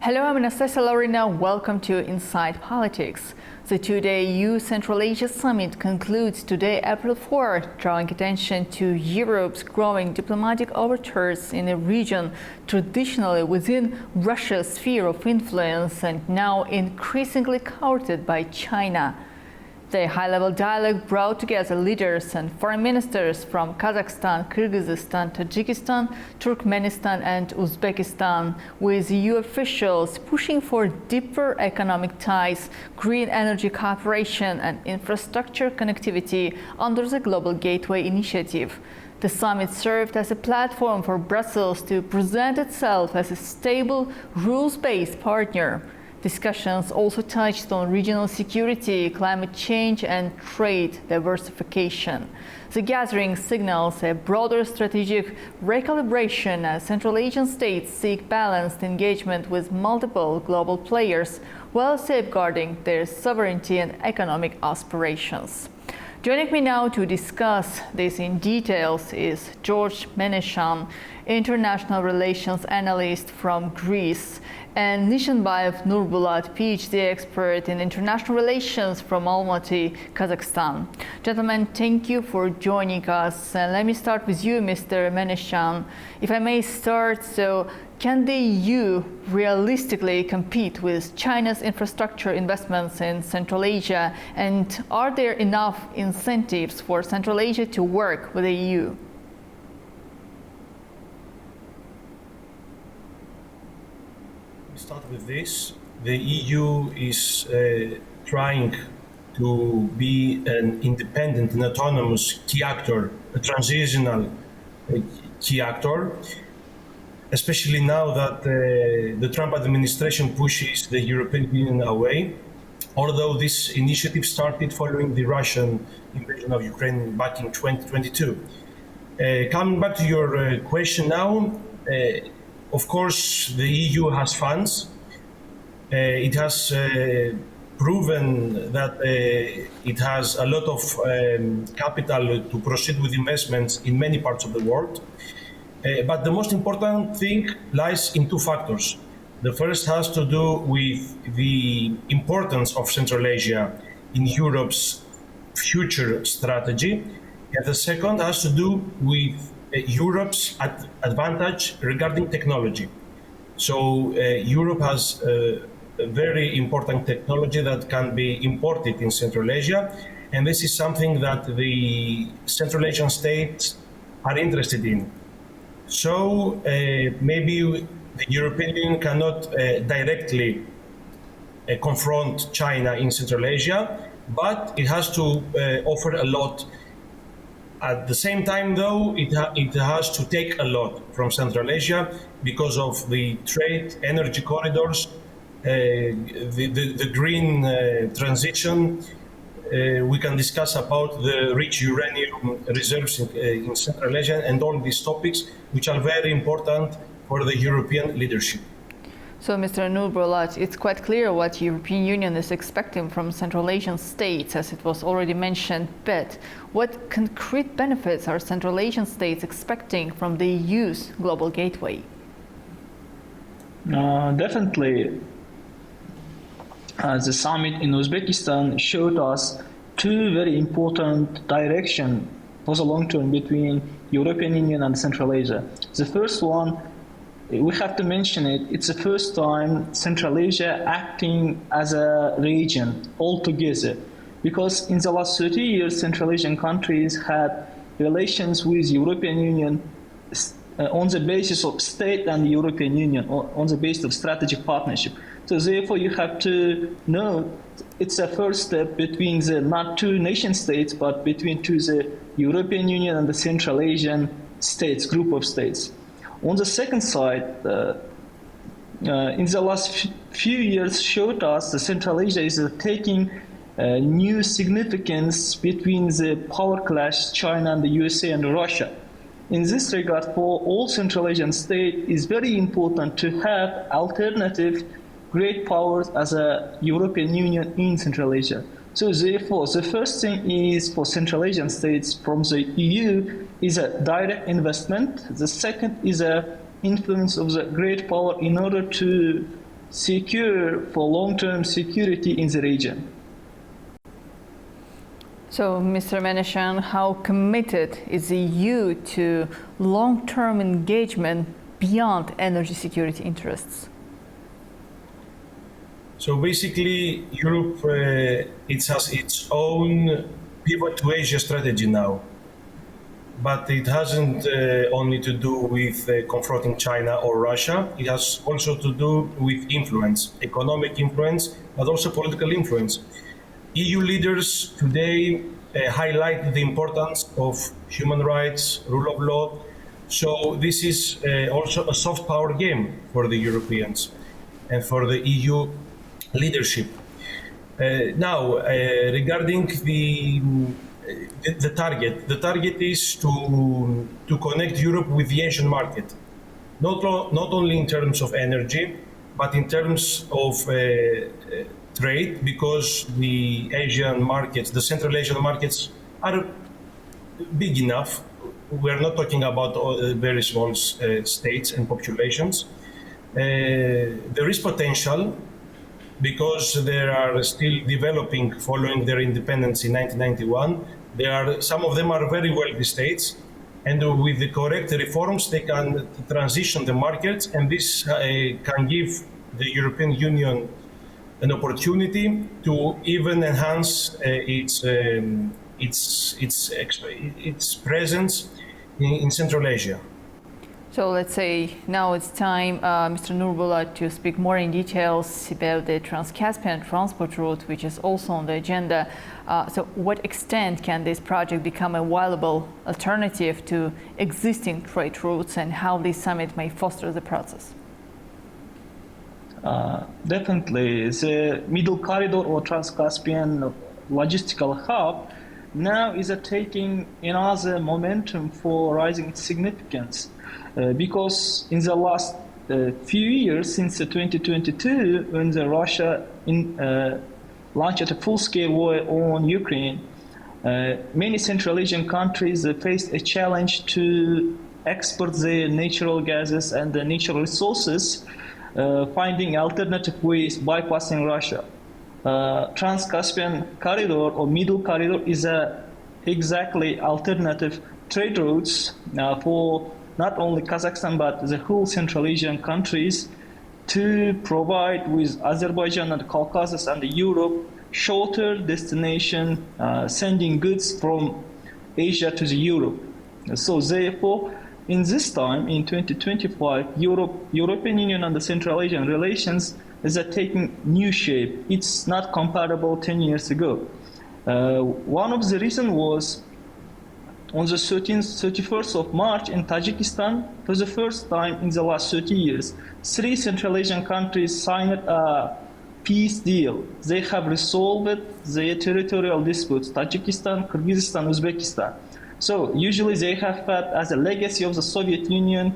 Hello, I'm Anastasia, Lavrina. Welcome to Inside Politics. The two-day EU Central Asia Summit concludes today, April 4, drawing attention to Europe's growing diplomatic overtures in a region traditionally within Russia's sphere of influence and now increasingly courted by China. The high-level dialogue brought together leaders and foreign ministers from Kazakhstan, Kyrgyzstan, Tajikistan, Turkmenistan and Uzbekistan, with EU officials pushing for deeper economic ties, green energy cooperation and infrastructure connectivity under the Global Gateway initiative. The summit served as a platform for Brussels to present itself as a stable, rules-based partner. Discussions also touched on regional security, climate change and trade diversification. The gathering signals a broader strategic recalibration as Central Asian states seek balanced engagement with multiple global players while safeguarding their sovereignty and economic aspirations. Joining me now to discuss this in details is George Meneshan, international relations analyst from Greece, and Nishanbayev Nurbulat, PhD expert in international relations from Almaty, Kazakhstan. Gentlemen, thank you for joining us. Let me start with you, Mr. Meneshan. If I may start, can the EU realistically compete with China's infrastructure investments in Central Asia? And are there enough incentives for Central Asia to work with the EU? Start with this. The EU is trying to be an independent and autonomous key actor, a transitional key actor, especially now that the Trump administration pushes the European Union away. Although this initiative started following the Russian invasion of Ukraine back in 2022. Coming back to your question now, of course, the EU has funds. It has proven that it has a lot of capital to proceed with investments in many parts of the world. But the most important thing lies in two factors. The first has to do with the importance of Central Asia in Europe's future strategy. And the second has to do with Europe's advantage regarding technology. So Europe has a very important technology that can be imported in Central Asia, and this is something that the Central Asian states are interested in. So maybe the European Union cannot directly confront China in Central Asia, but it has to offer a lot. At the same time, though, it has to take a lot from Central Asia because of the trade, energy corridors, the green transition. We can discuss about the rich uranium reserves in Central Asia and all these topics, which are very important for the European leadership. So, Mr. Nurbulat, it's quite clear what the European Union is expecting from Central Asian states, as it was already mentioned, but what concrete benefits are Central Asian states expecting from the EU's global gateway? Definitely. The summit in Uzbekistan showed us two very important directions for the long term between European Union and Central Asia. The first one, we have to mention it, it's the first time Central Asia acting as a region altogether. Because in the last 30 years, Central Asian countries had relations with European Union on the basis of state and European Union, on the basis of strategic partnership. So therefore, you have to know it's a first step between the not two nation states, but between the European Union and the Central Asian states, group of states. On the second side, in the last few years showed us that Central Asia is taking new significance between the power clash, China and the USA and Russia. In this regard, for all Central Asian states, it's very important to have alternative great powers as a European Union in Central Asia. So therefore, the first thing is for Central Asian states from the EU is a direct investment. The second is a influence of the great power in order to secure for long-term security in the region. So, Mr. Meneshan, how committed is the EU to long-term engagement beyond energy security interests? So basically, Europe it has its own pivot to Asia strategy now, but it hasn't only to do with confronting China or Russia. It has also to do with influence, economic influence, but also political influence. EU leaders today highlight the importance of human rights, rule of law. So this is also a soft power game for the Europeans and for the EU leadership. Now, regarding the target is to connect Europe with the Asian market, not only in terms of energy, but in terms of trade, because the Asian markets, the Central Asian markets, are big enough. We're not talking about very small states and populations. There is potential because they are still developing following their independence in 1991. Some of them are very wealthy states, and with the correct reforms, they can transition the markets, and this can give the European Union an opportunity to even enhance its presence in Central Asia. So let's say now it's time, Mr. Nurbullah, to speak more in details about the Trans-Caspian transport route, which is also on the agenda. So what extent can this project become a viable alternative to existing trade routes, and how this summit may foster the process? Definitely. The Middle Corridor or Trans-Caspian logistical hub now is taking another momentum for rising its significance. Because in the last few years, since 2022, when Russia launched a full-scale war on Ukraine, many Central Asian countries faced a challenge to export their natural gases and the natural resources, finding alternative ways bypassing Russia. Trans-Caspian corridor or Middle Corridor is exactly alternative trade routes for not only Kazakhstan but the whole Central Asian countries to provide with Azerbaijan and Caucasus and Europe shorter destination sending goods from Asia to the Europe. So therefore, in this time, in 2025, European Union and the Central Asian relations is taking new shape. It's not comparable 10 years ago. One of the reasons was on the 31st of March in Tajikistan, for the first time in the last 30 years, 3 Central Asian countries signed a peace deal. They have resolved their territorial disputes, Tajikistan, Kyrgyzstan, Uzbekistan. So usually they have had, as a legacy of the Soviet Union,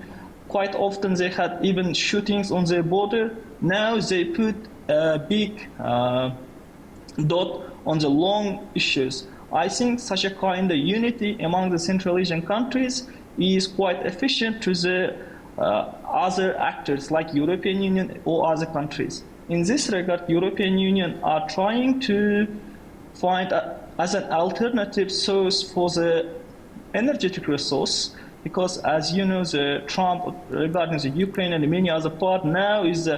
quite often they had even shootings on their border. Now they put a big dot on the long issues. I think such a kind of unity among the Central Asian countries is quite efficient to the other actors like European Union or other countries. In this regard, European Union are trying to find as an alternative source for the energetic resource, because as you know, the Trump regarding the Ukraine and many other parts now is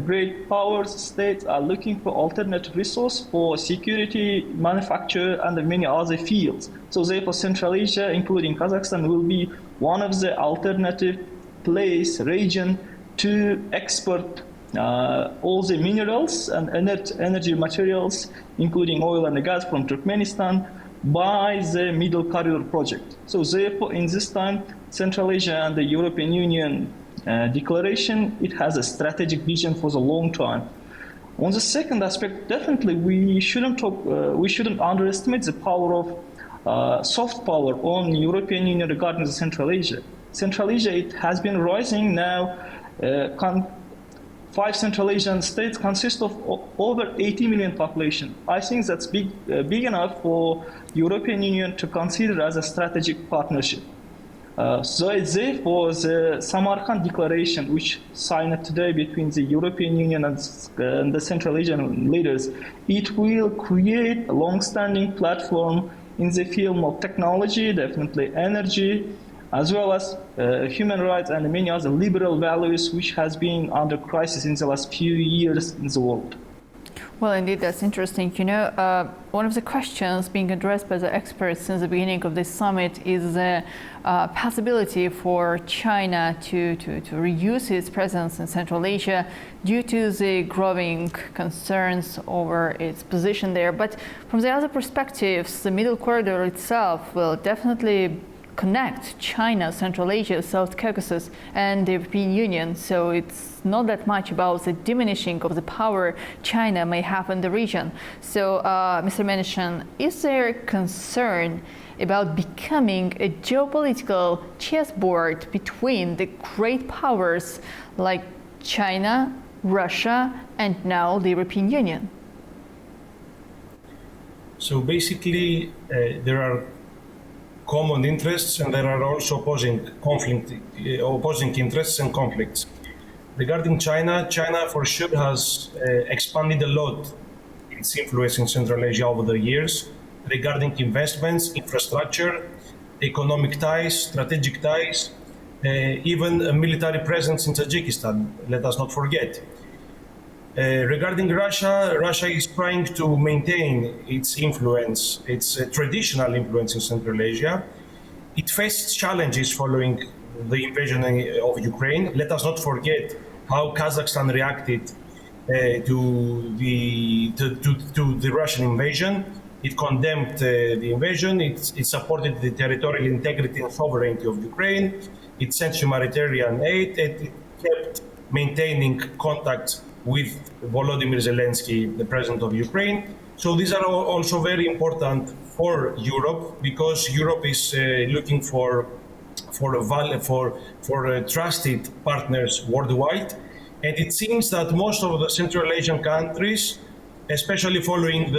great powers states are looking for alternative resource for security, manufacture, and many other fields. So therefore, Central Asia, including Kazakhstan, will be one of the alternative region to export all the minerals and energy materials, including oil and gas from Turkmenistan, by the Middle Corridor project. So therefore, in this time, Central Asia and the European Union declaration, it has a strategic vision for the long time. On the second aspect, definitely we shouldn't underestimate the power of soft power on European Union regarding the Central Asia. Central Asia, it has been rising now. 5 Central Asian states consist of over 80 million population. I think that's big enough for European Union to consider as a strategic partnership. So therefore, the Samarkand Declaration, which signed today between the European Union and the Central Asian leaders, it will create a long-standing platform in the field of technology, definitely energy, as well as human rights and many other liberal values, which has been under crisis in the last few years in the world. Well, indeed, that's interesting. You know, one of the questions being addressed by the experts since the beginning of this summit is the possibility for China to reduce its presence in Central Asia due to the growing concerns over its position there. But from the other perspectives, the Middle Corridor itself will definitely connect China, Central Asia, South Caucasus, and the European Union. So it's not that much about the diminishing of the power China may have in the region. So, Mr. Meneshan, is there concern about becoming a geopolitical chessboard between the great powers like China, Russia, and now the European Union? So basically, there are common interests, and there are also opposing interests and conflicts. Regarding China, China for sure has expanded a lot its influence in Central Asia over the years regarding investments, infrastructure, economic ties, strategic ties, even a military presence in Tajikistan, let us not forget. Regarding Russia, Russia is trying to maintain its influence, its traditional influence in Central Asia. It faced challenges following the invasion of Ukraine. Let us not forget how Kazakhstan reacted to the Russian invasion. It condemned the invasion. It supported the territorial integrity and sovereignty of Ukraine. It sent humanitarian aid. It kept maintaining contacts with Volodymyr Zelensky, the president of Ukraine. So these are also very important for Europe, because Europe is looking for trusted partners worldwide. And it seems that most of the Central Asian countries, especially following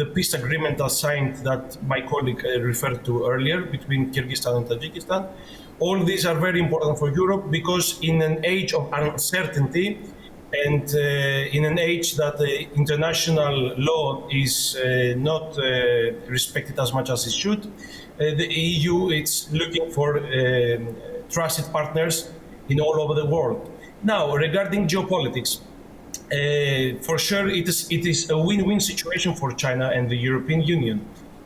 the peace agreement signed that my colleague referred to earlier between Kyrgyzstan and Tajikistan, all these are very important for Europe, because in an age of uncertainty, and in an age that international law is not respected as much as it should, the EU is looking for trusted partners in all over the world. Now, regarding geopolitics, for sure it is a win-win situation for China and the European Union,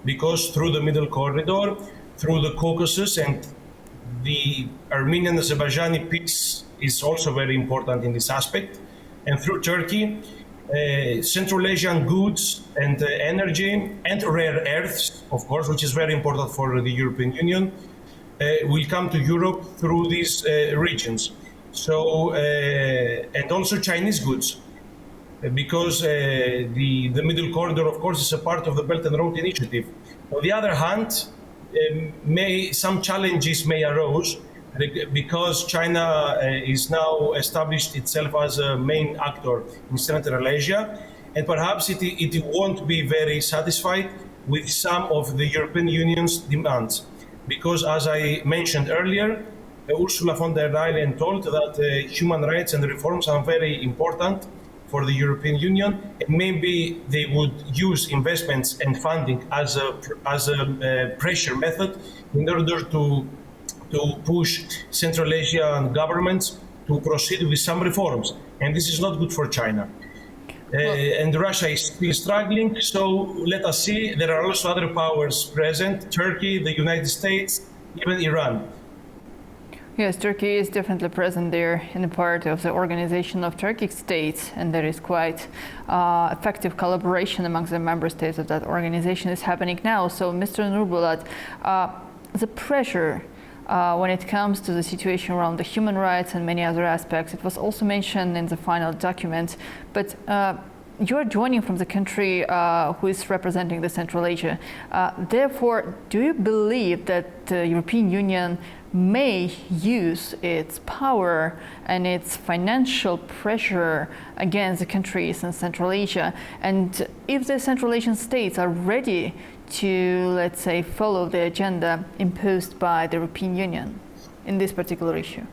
because through the Middle Corridor, through the Caucasus, and the Armenian-Azerbaijani peace is also very important in this aspect, and through Turkey, Central Asian goods and energy and rare earths, of course, which is very important for the European Union, will come to Europe through these regions. So, and also Chinese goods, because the Middle Corridor, of course, is a part of the Belt and Road Initiative. On the other hand, some challenges may arise, because China is now established itself as a main actor in Central Asia, and perhaps it won't be very satisfied with some of the European Union's demands. Because, as I mentioned earlier, Ursula von der Leyen told that human rights and reforms are very important for the European Union, and maybe they would use investments and funding as a pressure method in order to push Central Asian governments to proceed with some reforms. And this is not good for China. And Russia is still struggling, so let us see. There are also other powers present: Turkey, the United States, even Iran. Yes, Turkey is definitely present there in the part of the Organization of Turkic States, and there is quite effective collaboration among the member states of that organization is happening now. So, Mr. Nurbulat, the pressure when it comes to the situation around the human rights and many other aspects, it was also mentioned in the final document, but you are joining from the country who is representing the Central Asia. Therefore, do you believe that the European Union may use its power and its financial pressure against the countries in Central Asia? And if the Central Asian states are ready to, let's say, follow the agenda imposed by the European Union? in this particular issue?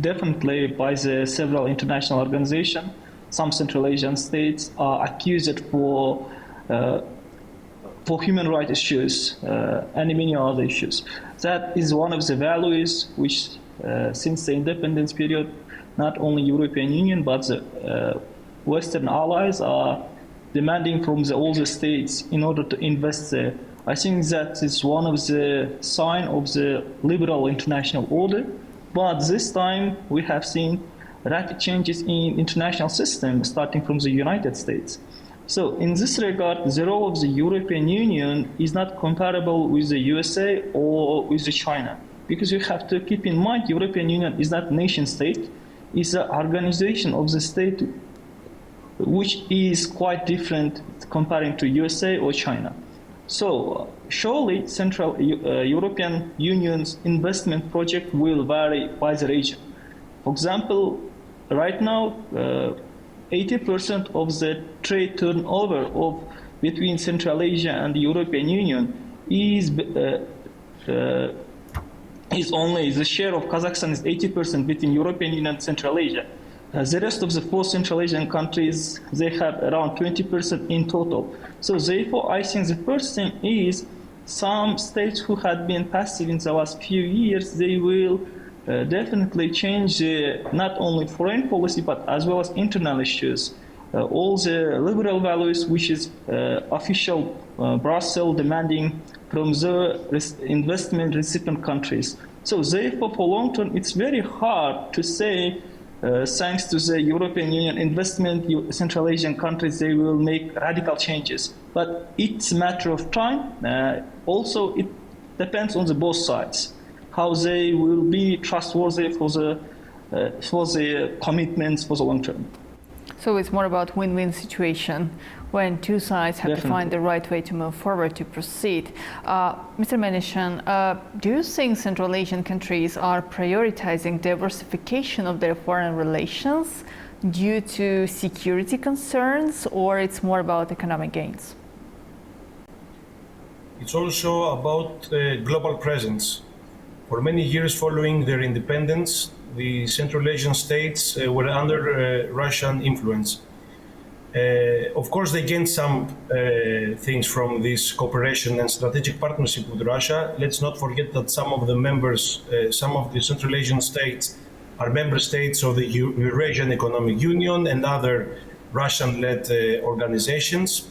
Definitely by the several international organizations. Some Central Asian states are accused for human rights issues and many other issues. That is one of the values which, since the independence period, not only European Union but the Western allies are demanding from all the states in order to invest there. I think that is one of the signs of the liberal international order. But this time we have seen rapid changes in international system starting from the United States. So in this regard, the role of the European Union is not comparable with the USA or with the China. Because you have to keep in mind, European Union is not nation state, it's an organization of the state which is quite different comparing to USA or China. So surely Central European Union's investment project will vary by the region. For example, right now, 80% of the trade turnover between Central Asia and the European Union is only the share of Kazakhstan is 80% between European Union and Central Asia. The rest of the four Central Asian countries, they have around 20% in total. So therefore, I think the first thing is some states who had been passive in the last few years, they will definitely change not only foreign policy, but as well as internal issues. All the liberal values, which is official Brussels demanding from the investment recipient countries. So therefore, for long term, it's very hard to say thanks to the European Union investment, Central Asian countries, they will make radical changes. But it's a matter of time. Also, it depends on the both sides, how they will be trustworthy for the commitments for the long term. So it's more about win-win situation when two sides have to find the right way to move forward to proceed. Mr. Meneshan, do you think Central Asian countries are prioritizing diversification of their foreign relations due to security concerns, or it's more about economic gains? It's also about global presence. For many years following their independence, the Central Asian states were under Russian influence. Of course, they gained some things from this cooperation and strategic partnership with Russia. Let's not forget that some of the members, some of the Central Asian states are member states of the Eurasian Economic Union and other Russian-led organizations.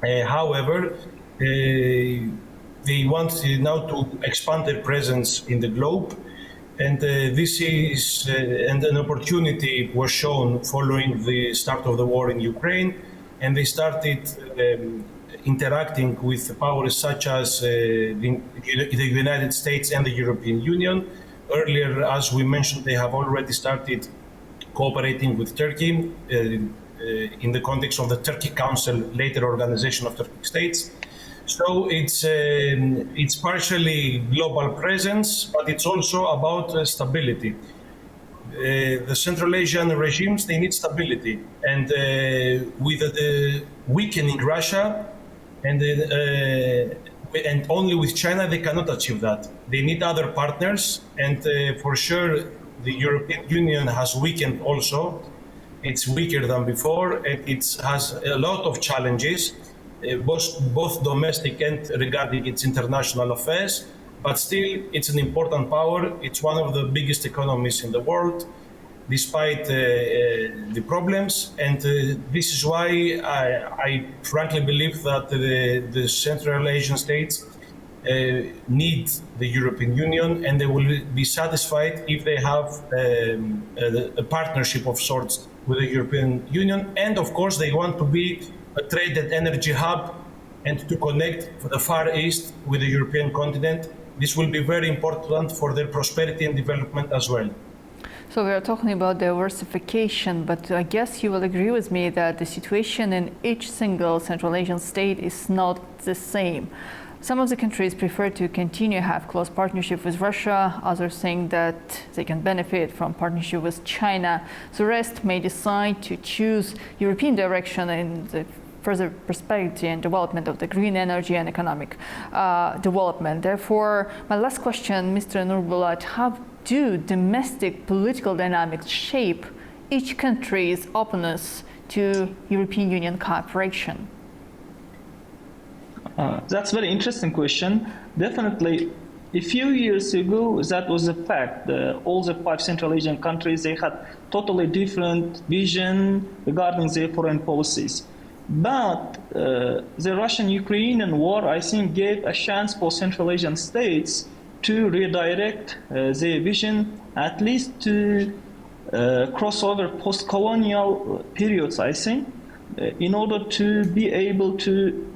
However, they want now to expand their presence in the globe. And this is, and an opportunity was shown following the start of the war in Ukraine, and they started interacting with powers such as the United States and the European Union. Earlier, as we mentioned, they have already started cooperating with Turkey in the context of the Turkey Council, later Organization of Turkic States. So it's partially global presence, but it's also about stability. The Central Asian regimes, they need stability. And with the weakening Russia and only with China, they cannot achieve that. They need other partners. And for sure, the European Union has weakened also. It's weaker than before, and it has a lot of challenges. Both domestic and regarding its international affairs, but still it's an important power. It's one of the biggest economies in the world, despite the problems. And this is why I frankly believe that the Central Asian states need the European Union, and they will be satisfied if they have a partnership of sorts with the European Union. And of course, they want to be a trade and energy hub and to connect the Far East with the European continent. This will be very important for their prosperity and development as well. So we are talking about diversification, but I guess you will agree with me that the situation in each single Central Asian state is not the same. Some of the countries prefer to continue to have close partnership with Russia, others think that they can benefit from partnership with China. The rest may decide to choose European direction in the further prosperity and development of the green energy and economic development. Therefore, my last question, Mr. Nurbulat, how do domestic political dynamics shape each country's openness to European Union cooperation? That's a very interesting question. Definitely, a few years ago, that was a fact. All the 5 Central Asian countries, they had totally different vision regarding their foreign policies. But the Russian-Ukrainian war, I think, gave a chance for Central Asian states to redirect their vision, at least to cross over post-colonial periods, I think, in order to be able to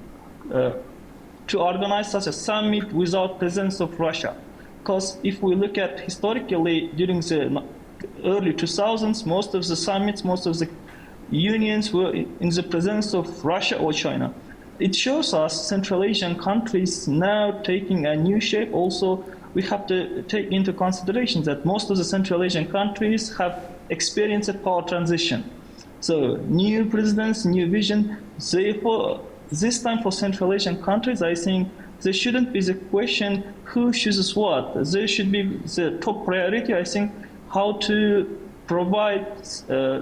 organize such a summit without presence of Russia. Because if we look at historically during the early 2000s, most of the summits, most of the unions were in the presence of Russia or China. It shows us Central Asian countries now taking a new shape. Also, we have to take into consideration that most of the Central Asian countries have experienced a power transition. So new presidents, new vision. Therefore, this time for Central Asian countries, I think there shouldn't be the question who chooses what. There should be the top priority, I think, how to provide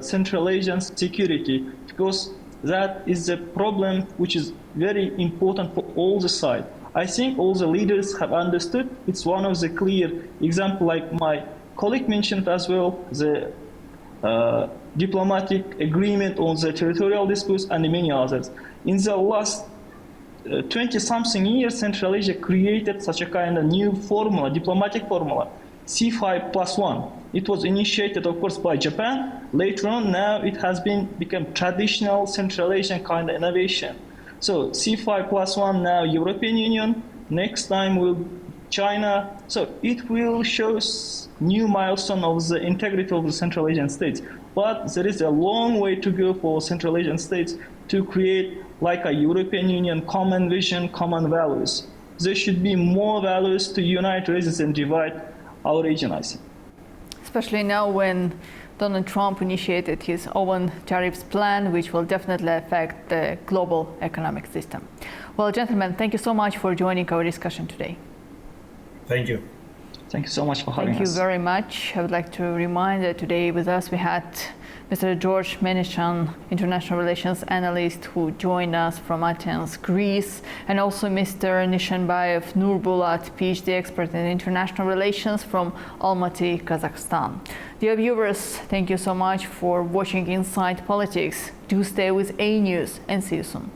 Central Asian security, because that is the problem which is very important for all the sides. I think all the leaders have understood. It's one of the clear examples, like my colleague mentioned as well, the diplomatic agreement on the territorial disputes and many others. In the last 20-something years, Central Asia created such a kind of new formula, diplomatic formula, C5+1. It was initiated, of course, by Japan. Later on, now it has become traditional Central Asian kind of innovation. So C5+1 now European Union, next time will China. So it will show new milestone of the integrity of the Central Asian states. But there is a long way to go for Central Asian states to create like a European Union common vision, common values. There should be more values to unite rather than divide our region, I think. Especially now when Donald Trump initiated his own tariffs plan, which will definitely affect the global economic system. Well, gentlemen, thank you so much for joining our discussion today. Thank you. Thank you so much for having us. Thank you very much. I would like to remind that today with us we had Mr. George Meneshan, international relations analyst, who joined us from Athens, Greece, and also Mr. Nishanbayev Nurbulat, PhD expert in international relations from Almaty, Kazakhstan. Dear viewers, thank you so much for watching Inside Politics. Do stay with A News and see you soon.